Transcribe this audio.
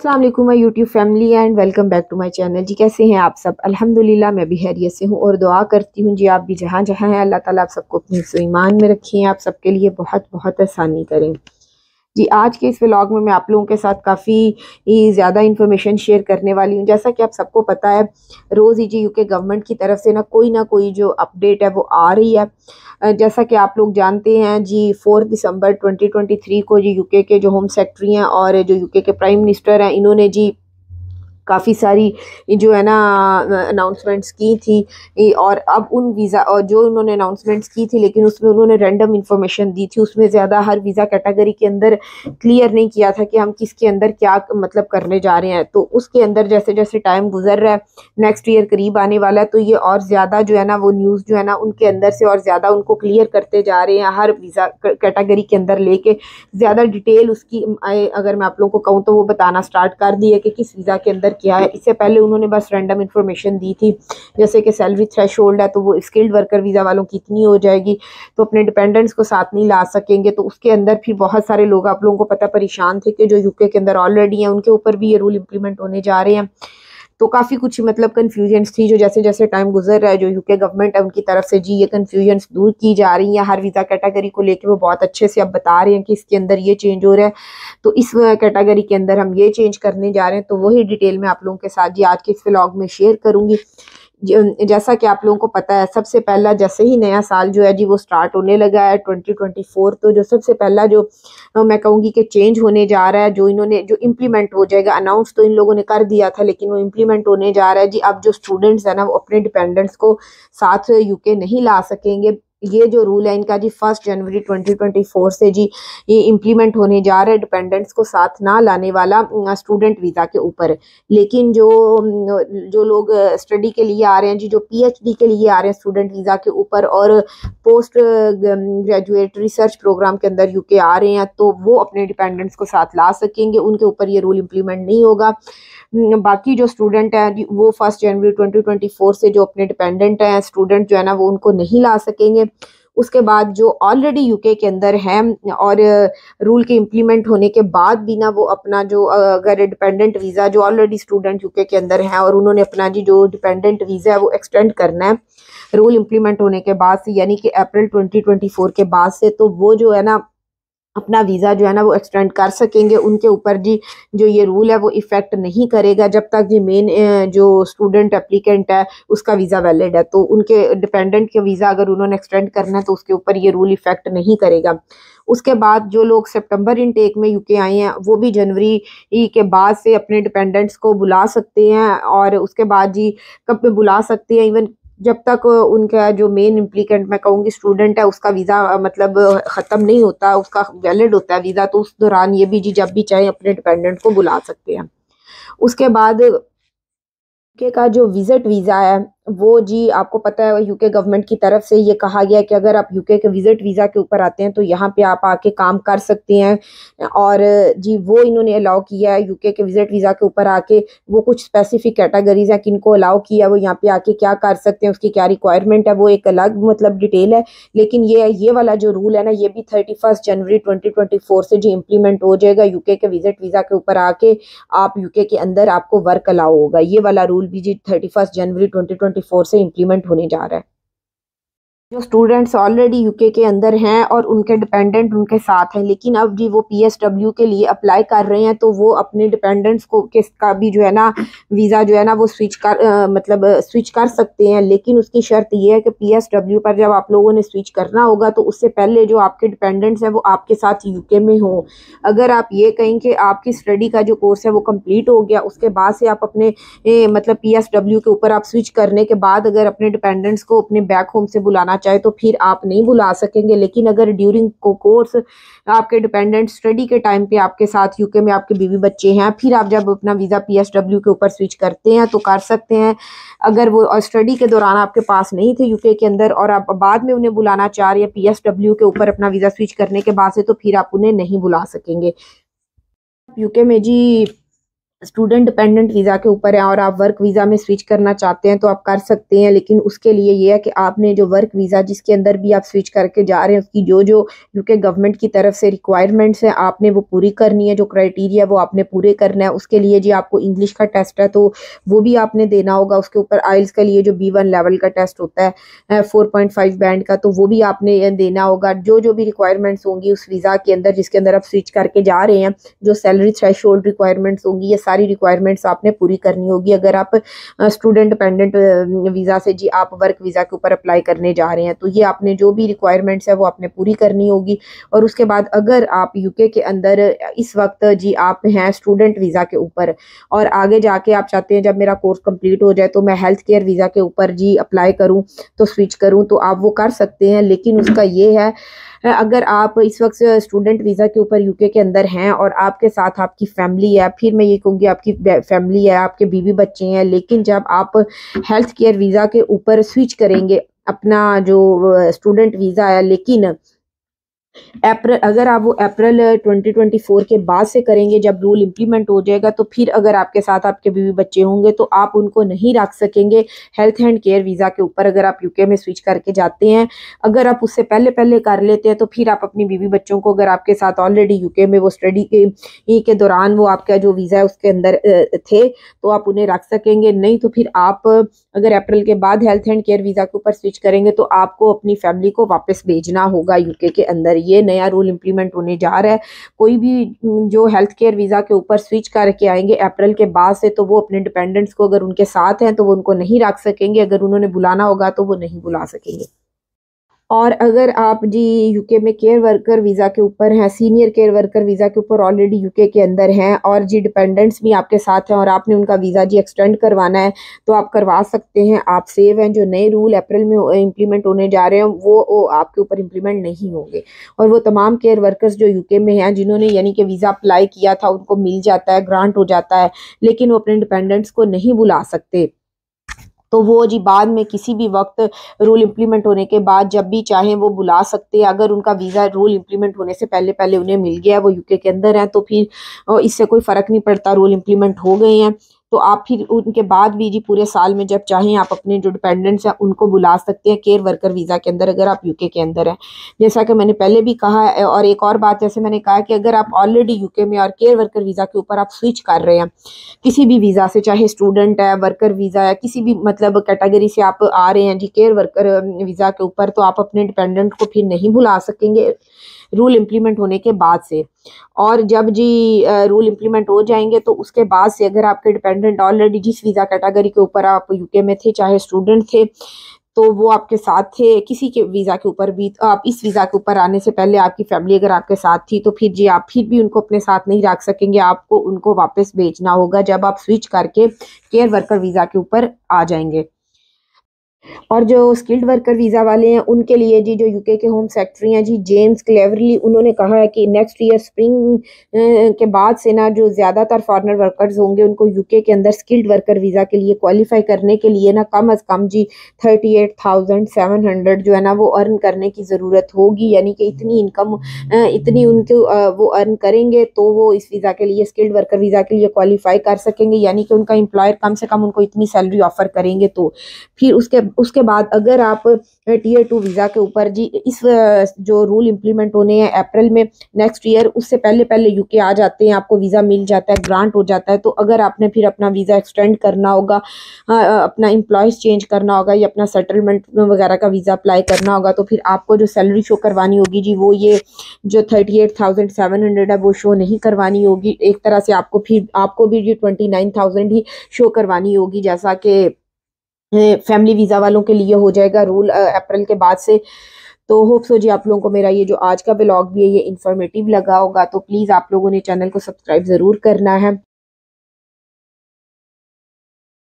अस्सलाम वालेकुम my YouTube family and welcome back to my channel. जी कैसे हैं आप सब? अल्हम्दुलिल्लाह मैं भी खैरियत से हूँ और दुआ करती हूँ जी आप भी जहाँ जहाँ हैं अल्लाह ताला आप सबको अपने हिफ्ज़ ईमान में रखें, आप सबके लिए बहुत बहुत आसानी करें। जी आज के इस व्लॉग में मैं आप लोगों के साथ काफ़ी ज़्यादा इन्फॉर्मेशन शेयर करने वाली हूँ। जैसा कि आप सबको पता है, रोज़ ही जी यूके गवर्नमेंट की तरफ से ना कोई जो अपडेट है वो आ रही है। जैसा कि आप लोग जानते हैं जी 4 दिसंबर 2023 को जी यूके के जो होम सेक्रेटरी हैं और जो यूके के प्राइम मिनिस्टर हैं, इन्होंने जी काफ़ी सारी जो है ना अनाउंसमेंट्स की थी और अब उन वीज़ा और जो उन्होंने अनाउंसमेंट्स की थी, लेकिन उसमें उन्होंने रैंडम इंफॉर्मेशन दी थी। उसमें ज़्यादा हर वीज़ा कैटेगरी के अंदर क्लियर नहीं किया था कि हम किसके अंदर क्या मतलब करने जा रहे हैं। तो उसके अंदर जैसे जैसे टाइम गुजर रहा है, नेक्स्ट ईयर करीब आने वाला है, तो ये और ज़्यादा जो है ना वो न्यूज़ जो है ना उनके अंदर से और ज़्यादा उनको क्लियर करते जा रहे हैं। हर वीज़ा कैटेगरी के अंदर लेके ज़्यादा डिटेल उसकी अगर मैं आप लोगों को कहूँ तो वो बताना स्टार्ट कर दी है कि किस वीज़ा के अंदर क्या है। इससे पहले उन्होंने बस रैंडम इन्फॉर्मेशन दी थी, जैसे कि सैलरी थ्रेशोल्ड है तो वो स्किल्ड वर्कर वीज़ा वालों की इतनी हो जाएगी, तो अपने डिपेंडेंट्स को साथ नहीं ला सकेंगे। तो उसके अंदर फिर बहुत सारे लोग आप लोगों को पता परेशान थे कि जो यूके के अंदर ऑलरेडी हैं उनके ऊपर भी ये रूल इम्प्लीमेंट होने जा रहे हैं। तो काफ़ी कुछ मतलब कन्फ्यूजन्स थी, जो जैसे जैसे टाइम गुजर रहा है जो यूके गवर्नमेंट है उनकी तरफ से जी ये कन्फ्यूजन्स दूर की जा रही हैं। हर वीज़ा कैटेगरी को लेके वो बहुत अच्छे से अब बता रहे हैं कि इसके अंदर ये चेंज हो रहा है, तो इस कैटेगरी के अंदर हम ये चेंज करने जा रहे हैं। तो वही डिटेल में आप लोगों के साथ जी आज के इस व्लॉग में शेयर करूँगी। जैसा कि आप लोगों को पता है, सबसे पहला जैसे ही नया साल जो है जी वो स्टार्ट होने लगा है 2024, तो जो सबसे पहला जो मैं कहूँगी कि चेंज होने जा रहा है, जो इन्होंने जो इम्प्लीमेंट हो जाएगा, अनाउंस तो इन लोगों ने कर दिया था लेकिन वो इम्प्लीमेंट होने जा रहा है जी। अब जो स्टूडेंट्स है ना वो अपने डिपेंडेंट्स को साथ यूके नहीं ला सकेंगे। ये जो रूल है इनका जी 1 जनवरी 2024 से जी ये इम्प्लीमेंट होने जा रहा है, डिपेंडेंट्स को साथ ना लाने वाला स्टूडेंट वीज़ा के ऊपर। लेकिन जो जो लोग स्टडी के लिए आ रहे हैं जी, जो पीएचडी के लिए आ रहे हैं स्टूडेंट वीज़ा के ऊपर और पोस्ट ग्रेजुएट रिसर्च प्रोग्राम के अंदर यूके आ रहे हैं, तो वो अपने डिपेंडेंट्स को साथ ला सकेंगे, उनके ऊपर ये रूल इम्प्लीमेंट नहीं होगा। बाकी जो स्टूडेंट हैं वो 1 जनवरी 2024 से जो अपने डिपेंडेंट हैं स्टूडेंट जो है ना वो उनको नहीं ला सकेंगे। उसके बाद जो ऑलरेडी यूके के अंदर हैं और रूल के इम्प्लीमेंट होने के बाद भी ना वो अपना जो अगर डिपेंडेंट वीज़ा जो ऑलरेडी स्टूडेंट यूके के अंदर हैं और उन्होंने अपना जी जो डिपेंडेंट वीज़ा है वो एक्सटेंड करना है रूल इम्प्लीमेंट होने के बाद से, यानी कि अप्रैल 2024 के बाद से, तो वो जो है ना अपना वीज़ा जो है ना वो एक्सटेंड कर सकेंगे। उनके ऊपर जी जो ये रूल है वो इफ़ेक्ट नहीं करेगा जब तक जी मेन जो स्टूडेंट एप्लीकेंट है उसका वीज़ा वैलिड है। तो उनके डिपेंडेंट के वीज़ा अगर उन्होंने एक्सटेंड करना है तो उसके ऊपर ये रूल इफ़ेक्ट नहीं करेगा। उसके बाद जो लोग सितंबर इनटेक में यूके आए हैं वो भी जनवरी के बाद से अपने डिपेंडेंट्स को बुला सकते हैं, और उसके बाद जी कब बुला सकते हैं, इवन जब तक उनका जो मेन इम्प्लीकेंट मैं कहूँगी स्टूडेंट है उसका वीज़ा मतलब ख़त्म नहीं होता, उसका वैलिड होता है वीज़ा, तो उस दौरान ये भी जी जब भी चाहे अपने डिपेंडेंट को बुला सकते हैं। उसके बाद यूके का जो विजिट वीज़ा है वो जी आपको पता है यूके गवर्नमेंट की तरफ से ये कहा गया है कि अगर आप यूके के विजिट वीज़ा के ऊपर आते हैं तो यहाँ पे आप आके काम कर सकते हैं, और जी वो इन्होंने अलाउ किया है यूके के विजिट वीज़ा के ऊपर आके। वो कुछ स्पेसिफिक कैटेगरीज है किनको अलाउ किया, वो यहाँ पे आके क्या कर सकते हैं, उसकी क्या रिक्वायरमेंट है, वो एक अलग मतलब डिटेल है। लेकिन ये वाला जो रूल है ना ये भी 31 जनवरी 2024 से जी इम्प्लीमेंट हो जाएगा। यूके के विजिट वीज़ा के ऊपर आके आप यूके के अंदर आपको वर्क अलाउ होगा। ये वाला रूल भी जी 31 जनवरी 2024 से इम्प्लीमेंट होने जा रहा है। जो स्टूडेंट्स ऑलरेडी यूके के अंदर हैं और उनके डिपेंडेंट उनके साथ हैं, लेकिन अब जी वो पीएसडब्ल्यू के लिए अप्लाई कर रहे हैं, तो वो अपने डिपेंडेंट्स को किसका भी जो है ना वीज़ा जो है ना वो मतलब स्विच कर सकते हैं। लेकिन उसकी शर्त ये है कि पीएसडब्ल्यू पर जब आप लोगों ने स्विच करना होगा तो उससे पहले जो आपके डिपेंडेंट्स हैं वो आपके साथ यूके में हों। अगर आप ये कहें कि आपकी स्टडी का जो कोर्स है वो कम्प्लीट हो गया, उसके बाद से आप अपने मतलब पीएसडब्ल्यू के ऊपर आप स्विच करने के बाद अगर अपने डिपेंडेंट्स को अपने बैक होम से बुलाना चाहे तो फिर आप नहीं बुला सकेंगे। लेकिन अगर ड्यूरिंग कोर्स आपके डिपेंडेंट स्टडी के टाइम पे आपके साथ यूके में आपके बीवी बच्चे हैं, फिर आप जब अपना वीज़ा पीएसडब्ल्यू के ऊपर स्विच करते हैं तो कर सकते हैं। अगर वो स्टडी के दौरान आपके पास नहीं थे यूके के अंदर और आप बाद में उन्हें बुलाना चाह रहे हैं पीएसडब्ल्यू के ऊपर अपना वीज़ा स्विच करने के बाद से, तो फिर आप उन्हें नहीं बुला सकेंगे। यूके में जी स्टूडेंट डिपेंडेंट वीज़ा के ऊपर है और आप वर्क वीज़ा में स्विच करना चाहते हैं तो आप कर सकते हैं, लेकिन उसके लिए ये है कि आपने जो वर्क वीज़ा जिसके अंदर भी आप स्विच करके जा रहे हैं उसकी जो जो यूके गवर्नमेंट की तरफ से रिक्वायरमेंट्स हैं आपने वो पूरी करनी है, जो क्राइटेरिया वो आपने पूरे करना है। उसके लिए जी आपको इंग्लिश का टेस्ट है तो वो भी आपने देना होगा। उसके ऊपर आइल्स के लिए जो B1 लेवल का टेस्ट होता है 4.5 बैंड का, तो वो भी आपने देना होगा। जो जो भी रिक्वायरमेंट्स होंगी उस वीज़ा के अंदर जिसके अंदर आप स्विच करके जा रहे हैं, जो सैलरी थ्रेशोल्ड रिक्वायरमेंट्स होंगी, ये सारी रिक्वायरमेंट्स आपने पूरी करनी होगी। अगर आप स्टूडेंट डिपेंडेंट वीज़ा से जी आप वर्क वीज़ा के ऊपर अप्लाई करने जा रहे हैं तो ये आपने जो भी रिक्वायरमेंट्स है वो आपने पूरी करनी होगी। और उसके बाद अगर आप यूके के अंदर इस वक्त जी आप हैं स्टूडेंट वीज़ा के ऊपर और आगे जाके आप चाहते हैं जब मेरा कोर्स कंप्लीट हो जाए तो मैं हेल्थ केयर वीज़ा के ऊपर जी अप्लाई करूं तो स्विच करूं, तो आप वो कर सकते हैं। लेकिन उसका ये है अगर आप इस वक्त स्टूडेंट वीज़ा के ऊपर यूके के अंदर हैं और आपके साथ आपकी फैमिली है, फिर मैं ये कहूँगी आपकी फैमिली है, आपके बीवी बच्चे हैं, लेकिन जब आप हेल्थ केयर वीज़ा के ऊपर स्विच करेंगे अपना जो स्टूडेंट वीज़ा है, लेकिन अप्रैल अगर आप वो अप्रैल 2024 के बाद से करेंगे जब रूल इम्प्लीमेंट हो जाएगा, तो फिर अगर आपके साथ आपके बीवी बच्चे होंगे तो आप उनको नहीं रख सकेंगे हेल्थ एंड केयर वीज़ा के ऊपर अगर आप यूके में स्विच करके जाते हैं। अगर आप उससे पहले पहले कर लेते हैं तो फिर आप अपनी बीवी बच्चों को, अगर आपके साथ ऑलरेडी यूके में वो स्टडी के दौरान वो आपका जो वीज़ा है उसके अंदर थे तो आप उन्हें रख सकेंगे। नहीं तो फिर आप अगर अप्रैल के बाद हेल्थ एंड केयर वीज़ा के ऊपर स्विच करेंगे तो आपको अपनी फैमिली को वापस भेजना होगा यूके के अंदर। ये नया रूल इम्प्लीमेंट होने जा रहा है। कोई भी जो हेल्थ केयर वीज़ा के ऊपर स्विच करके आएंगे अप्रैल के बाद से तो वो अपने डिपेंडेंट्स को अगर उनके साथ हैं तो वो उनको नहीं रख सकेंगे, अगर उन्होंने बुलाना होगा तो वो नहीं बुला सकेंगे। और अगर आप जी यूके में केयर वर्कर वीज़ा के ऊपर हैं, सीनियर केयर वर्कर वीज़ा के ऊपर ऑलरेडी यूके के अंदर हैं और जी डिपेंडेंट्स भी आपके साथ हैं और आपने उनका वीज़ा जी एक्सटेंड करवाना है तो आप करवा सकते हैं। आप सेव हैं। जो नए रूल अप्रैल में इम्प्लीमेंट होने जा रहे हैं वो आपके ऊपर इम्प्लीमेंट नहीं होंगे। और वो तमाम केयर वर्कर्स जो यूके में हैं जिन्होंने यानी कि वीज़ा अप्लाई किया था उनको मिल जाता है, ग्रांट हो जाता है, लेकिन वो अपने डिपेंडेंट्स को नहीं बुला सकते। तो वो जी बाद में किसी भी वक्त रूल इम्प्लीमेंट होने के बाद जब भी चाहें वो बुला सकते हैं। अगर उनका वीज़ा रूल इम्प्लीमेंट होने से पहले पहले उन्हें मिल गया, वो यूके के अंदर हैं, तो फिर इससे कोई फ़र्क नहीं पड़ता, रूल इम्प्लीमेंट हो गए हैं तो आप फिर उनके बाद भी जी पूरे साल में जब चाहें आप अपने जो डिपेंडेंट्स हैं उनको बुला सकते हैं केयर वर्कर वीज़ा के अंदर अगर आप यूके के अंदर हैं। जैसा कि मैंने पहले भी कहा है, और एक और बात जैसे मैंने कहा कि अगर आप ऑलरेडी यूके में और केयर वर्कर वीज़ा के ऊपर आप स्विच कर रहे हैं किसी भी वीज़ा से, चाहे स्टूडेंट है, वर्कर वीज़ा है, किसी भी मतलब कैटेगरी से आप आ रहे हैं जी केयर वर्कर वीज़ा के ऊपर, तो आप अपने डिपेंडेंट को फिर नहीं बुला सकेंगे रूल इम्प्लीमेंट होने के बाद से। और जब जी रूल इम्प्लीमेंट हो जाएंगे तो उसके बाद से अगर आपके डिपेंडेंट ऑलरेडी जिस वीज़ा कैटेगरी के ऊपर आप यूके में थे, चाहे स्टूडेंट थे, तो वो आपके साथ थे किसी के वीज़ा के ऊपर भी, तो आप इस वीज़ा के ऊपर आने से पहले आपकी फैमिली अगर आपके साथ थी तो फिर जी आप फिर भी उनको अपने साथ नहीं रख सकेंगे, आपको उनको वापस भेजना होगा जब आप स्विच करके केयर वर्कर वीज़ा के ऊपर आ जाएंगे। और जो स्किल्ड वर्कर वीज़ा वाले हैं उनके लिए जी जो यूके के होम सेक्रेटरी हैं जी जेम्स क्लेवरली, उन्होंने कहा है कि नेक्स्ट ईयर स्प्रिंग के बाद से ना जो ज़्यादातर फॉरेनर वर्कर्स होंगे उनको यूके के अंदर स्किल्ड वर्कर वीज़ा के लिए क्वालिफाई करने के लिए ना कम अज़ कम जी 38,700 जो है ना वो अर्न करने की ज़रूरत होगी। यानी कि इतनी इनकम इतनी उनको वो अर्न करेंगे तो वो इस वीज़ा के लिए स्किल्ड वर्कर वीज़ा के लिए क्वालिफाई कर सकेंगे। यानी कि उनका एम्प्लॉयर कम से कम उनको इतनी सैलरी ऑफ़र करेंगे। तो फिर उसके बाद अगर आप टीयर 2 वीज़ा के ऊपर जी इस जो रूल इम्प्लीमेंट होने हैं अप्रैल में नेक्स्ट ईयर, उससे पहले पहले यूके आ जाते हैं, आपको वीज़ा मिल जाता है, ग्रांट हो जाता है, तो अगर आपने फिर अपना वीज़ा एक्सटेंड करना होगा, अपना एम्प्लॉयज़ चेंज करना होगा या अपना सेटलमेंट वगैरह का वीज़ा अप्लाई करना होगा, तो फिर आपको जो सैलरी शो करवानी होगी जी वो ये जो 38,700 है वो शो नहीं करवानी होगी। एक तरह से आपको भी जी 29,000 ही शो करवानी होगी, जैसा कि फैमिली वीज़ा वालों के लिए हो जाएगा रूल अप्रैल के बाद से। तो होप सो जी आप लोगों को मेरा ये जो आज का व्लॉग भी है ये इन्फॉर्मेटिव लगा होगा। तो प्लीज़ आप लोगों ने चैनल को सब्सक्राइब ज़रूर करना है